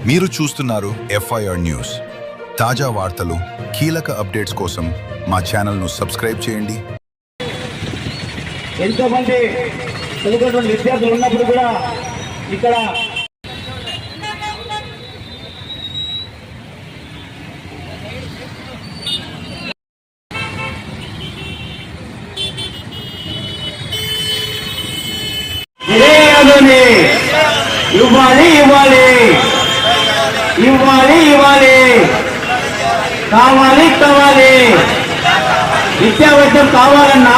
మీరు చూస్తున్నారు FIR news. తాజా వార్తలు, కీలక అప్డేట్స్ కోసం మా ఛానల్ను సబ్స్క్రైబ్ చేయండి. ఎంతోమంది చదువుకున్నటువంటి విద్యార్థులు ఉన్నప్పుడు కూడా ఇక్కడ ఇవ్వాలి ఇవ్వాలి ఇవ్వాలి ఇవ్వాలి కావాలి కావాలి విద్యావైద్యం కావాలన్నా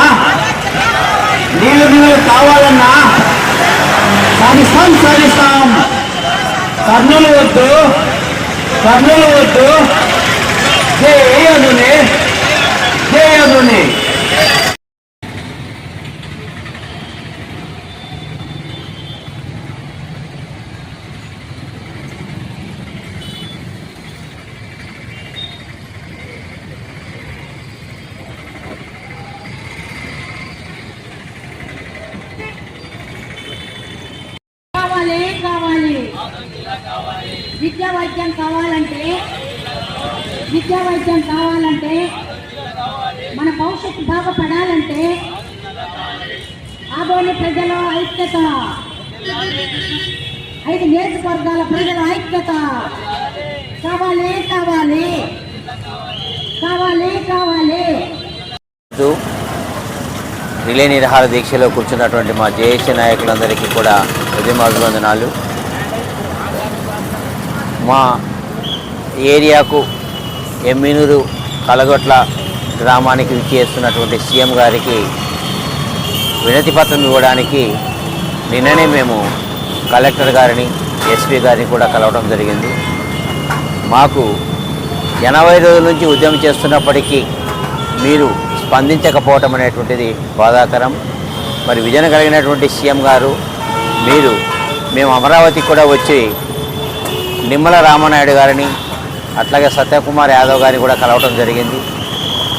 నీళ్ళు కావాలన్నా సాధిస్తాం సాధిస్తాం. కర్నూలు వద్దు కర్నూలు వద్దు. చేయదుని చేయదుని కావాలి విద్యా వైద్యం కావాలంటే మన భవిష్యత్తు బాగుపడాలంటే ఆదోని ప్రజల ఐక్యత, 5 నియోజకవర్గాల ప్రజల ఐక్యత కావాలి కావాలి కావాలి కావాలి. రిలే నిరాహార దీక్షలో కూర్చున్నటువంటి మా జేఏసీ నాయకులందరికీ కూడా ఉద్యమాభివందనాలు. మా ఏరియాకు ఎమ్మినూరు కలగొట్ల గ్రామానికి విచ్చేస్తున్నటువంటి సీఎం గారికి వినతి పత్రం ఇవ్వడానికి నిన్ననే మేము కలెక్టర్ గారిని, ఎస్పీ గారిని కూడా కలవడం జరిగింది. మాకు 80 రోజుల నుంచి ఉద్యమం చేస్తున్నప్పటికీ మీరు స్పందించకపోవటం అనేటువంటిది బాధాకరం. మరి విజయం కలిగినటువంటి సీఎం గారు మేము అమరావతికి కూడా వచ్చి నిమ్మల రామనాయుడు గారిని అట్లాగే సత్యకుమార్ యాదవ్ గారిని కూడా కలవటం జరిగింది.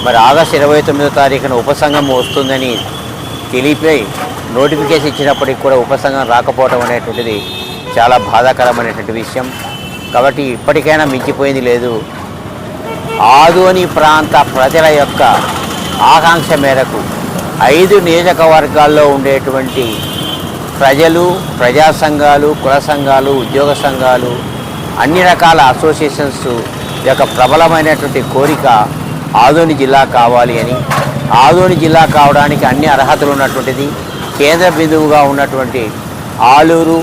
మరి ఆగస్టు 29వ తారీఖున ఉపసంఘం వస్తుందని తెలిపి నోటిఫికేషన్ ఇచ్చినప్పటికీ కూడా ఉపసంఘం రాకపోవటం అనేటువంటిది చాలా బాధాకరమైనటువంటి విషయం. కాబట్టి ఇప్పటికైనా మించిపోయింది లేదు. ఆదోని ప్రాంత ప్రజల యొక్క ఆకాంక్ష మేరకు 5 నియోజకవర్గాల్లో ఉండేటువంటి ప్రజలు, ప్రజా సంఘాలు, కుల సంఘాలు, ఉద్యోగ సంఘాలు, అన్ని రకాల అసోసియేషన్స్ యొక్క ప్రబలమైనటువంటి కోరిక ఆదోని జిల్లా కావాలి అని. ఆదోని జిల్లా కావడానికి అన్ని అర్హతలు ఉన్నటువంటిది. కేంద్ర బిందువుగా ఉన్నటువంటి ఆలూరు,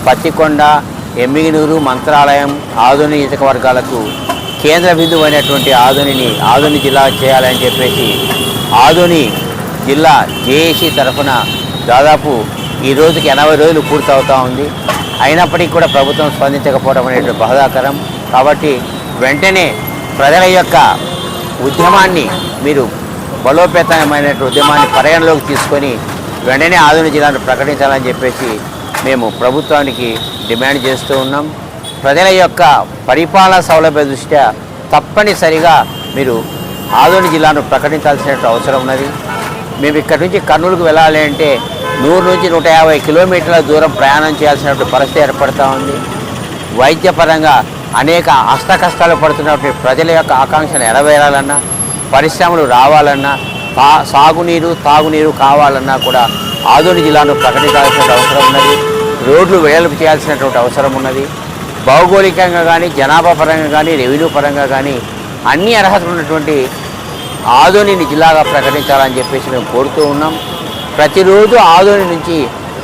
పత్తికొండ, ఎమ్మిగినూరు, మంత్రాలయం, ఆదోని నియోజకవర్గాలకు కేంద్ర బిందువు అయినటువంటి ఆదోని జిల్లా చేయాలని చెప్పేసి ఆదోని జిల్లా జేఏసీ తరఫున దాదాపు ఈ రోజుకి 80 రోజులు పూర్తవుతూ ఉంది. అయినప్పటికీ కూడా ప్రభుత్వం స్పందించకపోవడం అనేది బాధాకరం. కాబట్టి వెంటనే ప్రజల యొక్క ఉద్యమాన్ని మీరు బలోపేతమైనటువంటి ఉద్యమాన్ని పరిగణలోకి తీసుకొని వెంటనే ఆదోని జిల్లాను ప్రకటించాలని చెప్పేసి మేము ప్రభుత్వానికి డిమాండ్ చేస్తూ ఉన్నాం. ప్రజల యొక్క పరిపాలన సౌలభ్య దృష్ట్యా తప్పనిసరిగా మీరు ఆదోని జిల్లాను ప్రకటించాల్సిన అవసరం ఉన్నది. మేము ఇక్కడి నుంచి కర్నూలుకు వెళ్ళాలి అంటే 100 నుంచి 150 కిలోమీటర్ల దూరం ప్రయాణం చేయాల్సినటువంటి పరిస్థితి ఏర్పడుతూ ఉంది. వైద్యపరంగా అనేక అష్టకష్టాలు పడుతున్నటువంటి ప్రజల యొక్క ఆకాంక్షను నెరవేరాలన్నా, పరిశ్రమలు రావాలన్నా, సాగునీరు, తాగునీరు కావాలన్నా కూడా ఆదోని జిల్లాను ప్రకటించాల్సిన అవసరం ఉన్నది. రోడ్లు వెడల్పు చేయాల్సినటువంటి అవసరం ఉన్నది. భౌగోళికంగా కానీ, జనాభా పరంగా కానీ, రెవెన్యూ పరంగా కానీ అన్ని అర్హతలు ఉన్నటువంటి ఆదోనిని జిల్లాగా ప్రకటించాలని చెప్పేసి మేము కోరుతూ ఉన్నాం. ప్రతిరోజు ఆదోని నుంచి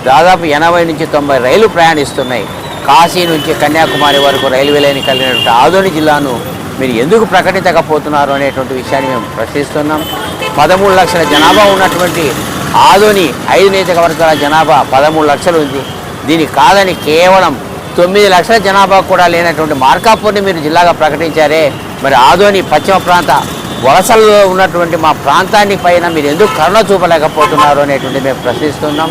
దాదాపు 80 నుంచి 90 రైలు ప్రయాణిస్తున్నాయి. కాశీ నుంచి కన్యాకుమారి వరకు రైల్వే లైన్ కలిగినటువంటి ఆదోని జిల్లాను మీరు ఎందుకు ప్రకటించకపోతున్నారు అనేటువంటి విషయాన్ని మేము ప్రశ్నిస్తున్నాం. 13 లక్షల జనాభా ఉన్నటువంటి ఆదోని 5 నియోజకవర్గాల జనాభా 13 లక్షలు ఉంది. దీనికి కాదని కేవలం 9 లక్షల జనాభా కూడా లేనటువంటి మార్కాపూర్ని మీరు జిల్లాగా ప్రకటించారే. మరి ఆదోని పశ్చిమ ప్రాంత వలసల్లో ఉన్నటువంటి మా ప్రాంతాన్ని పైన మీరు ఎందుకు కరుణ చూపలేకపోతున్నారు అనేటువంటి మేము ప్రశ్నిస్తున్నాం.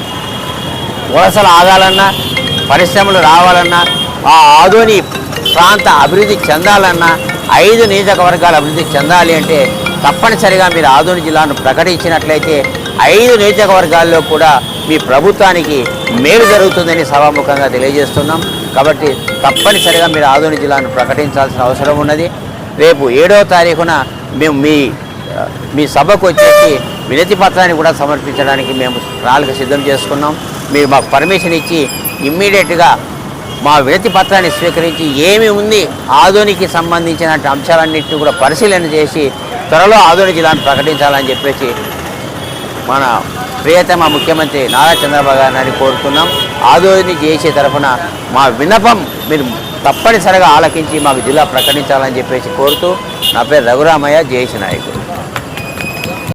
వలసలు ఆగాలన్నా, పరిశ్రమలు రావాలన్నా, ఆ ఆదోని ప్రాంత అభివృద్ధి చెందాలన్నా, 5 నియోజకవర్గాల అభివృద్ధి చెందాలి అంటే తప్పనిసరిగా మీరు ఆదోని జిల్లాను ప్రకటించినట్లయితే 5 నియోజకవర్గాల్లో కూడా మీ ప్రభుత్వానికి మేలు జరుగుతుందని సభాముఖంగా తెలియజేస్తున్నాం. కాబట్టి తప్పనిసరిగా మీరు ఆదోని జిల్లాను ప్రకటించాల్సిన అవసరం ఉన్నది. రేపు 7వ తారీఖున మేము మీ సభకు వచ్చేసి వినతి పత్రాన్ని కూడా సమర్పించడానికి మేము ప్రణాళిక సిద్ధం చేసుకున్నాం. మీరు మాకు పర్మిషన్ ఇచ్చి ఇమ్మీడియట్గా మా వినతి పత్రాన్ని స్వీకరించి ఏమి ఉంది ఆదోనికి సంబంధించిన అంశాలన్నింటినీ కూడా పరిశీలన చేసి త్వరలో ఆదోని జిల్లాను ప్రకటించాలని చెప్పేసి మన ప్రియతమ ముఖ్యమంత్రి నారా చంద్రబాబు గారిని కోరుతున్నాం. ఆదోని చేసే తరఫున మా విన్నపం మీరు తప్పనిసరిగా ఆలకించి మాకు జిల్లా ప్రకటించాలని చెప్పేసి కోరుతూ, నా పేరు రఘురామయ్య, జేఏసీ నాయకుడు.